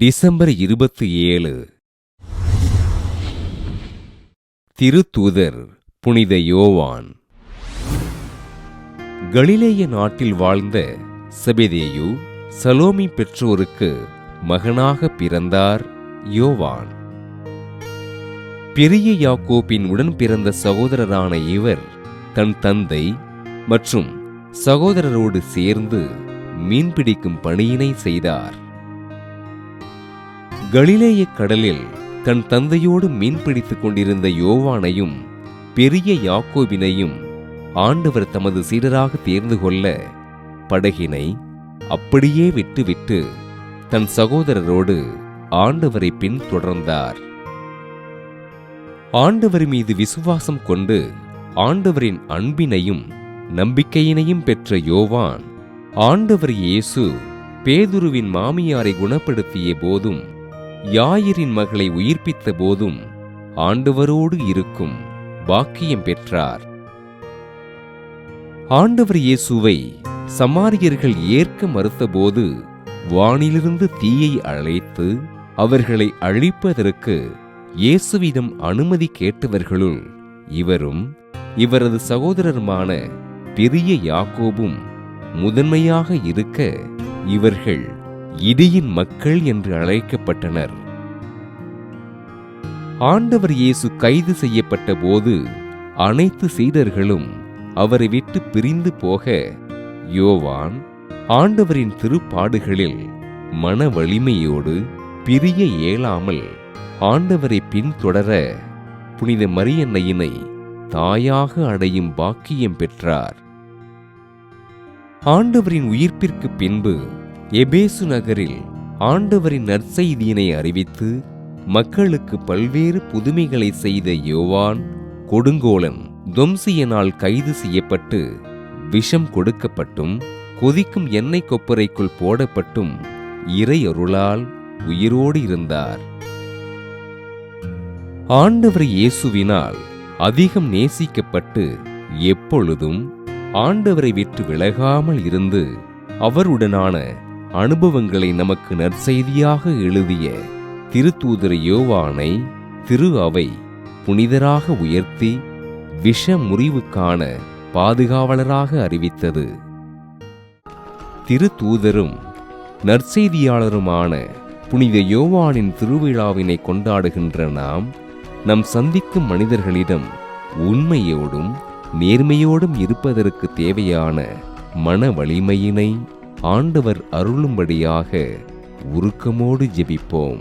December 27. திருத்தூதர் புனித யோவான். கலிலேய நாட்டில் வாழ்ந்த செபெதேயு சலோமி பெற்றோருக்கு மகனாக பிறந்தார் யோவான். பெரிய யாக்கோபின் உடன் பிறந்த சகோதரரான இவர் தன் தந்தை மற்றும் சகோதரரோடு சேர்ந்து மீன்பிடிக்கும் பணியினை செய்தார். கலிலேய கடலில் தன் தந்தையோடு மீன்பிடித்துக் கொண்டிருந்த யோவானையும் பெரிய யாக்கோபினையும் ஆண்டவர் தமது சீடராக தேர்ந்து கொள்ள படகினை அப்படியே விட்டுவிட்டு தன் சகோதரரோடு ஆண்டவரை பின்தொடர்ந்தார். ஆண்டவர் மீது விசுவாசம் கொண்டு ஆண்டவரின் அன்பினையும் நம்பிக்கையினையும் பெற்ற யோவான், ஆண்டவர் இயேசு பேதுருவின் மாமியாரை குணப்படுத்திய போதும் யாயிரின் மகளை உயிர்ப்பித்த போதும் ஆண்டவரோடு இருக்கும் பாக்கியம் பெற்றார். ஆண்டவர் இயேசுவை சமாரியர்கள் ஏற்க மறுத்தபோது வானிலிருந்து தீயை அழைத்து அவர்களை அழிப்பதற்கு இயேசுவிடம் அனுமதி கேட்டவர்களுள் இவரும் இவரது சகோதரருமான பெரிய யாக்கோபும் முதன்மையாக இருக்க இவர்கள் இடியின் மக்கள் என்று அழைக்கப்பட்டனர். ஆண்டவர் இயேசு கைது செய்யப்பட்ட போது அனைத்து சீடர்களும் அவரை விட்டு பிரிந்து போக யோவான் ஆண்டவரின் திருப்பாடுகளில் மன வலிமையோடு பிரிய இயலாமல் ஆண்டவரை பின்தொடர புனித மரியன்னையினை தாயாக அடையும் பாக்கியம் பெற்றார். ஆண்டவரின் உயிர்ப்பிற்கு பின்பு எபேசு நகரில் ஆண்டவரின் நற்செய்தியினை அறிவித்து மக்களுக்கு பல்வேறு புதுமைகளை செய்த யோவான் கொடுங்கோலன் தொம்சியனால் கைது செய்யப்பட்டு விஷம் கொடுக்கப்பட்டும் கொதிக்கும் எண்ணெய் கொப்பரைக்குள் போடப்பட்டும் இறையருளால் உயிரோடு இருந்தார். ஆண்டவர் இயேசுவினால் அதிகம் நேசிக்கப்பட்டு எப்பொழுதும் ஆண்டவரை விட்டு விலகாமல் இருந்து அவருடனான அனுபவங்களை நமக்கு நற்செய்தியாக எழுதிய திருத்தூதர் யோவானை திரு அவை புனிதராக உயர்த்தி விஷ முறிவுக்கான பாதுகாவலராக அறிவித்தது. திருத்தூதரும் நற்செய்தியாளருமான புனித யோவானின் திருவிழாவினை கொண்டாடுகின்ற நாம் நம் சந்திக்கும் மனிதர்களிடம் உண்மையோடும் நேர்மையோடும் இருப்பதற்கு தேவையான மன வலிமையினை ஆண்டவர் அருளும்படியாக உருக்கமோடு ஜெபிப்போம்.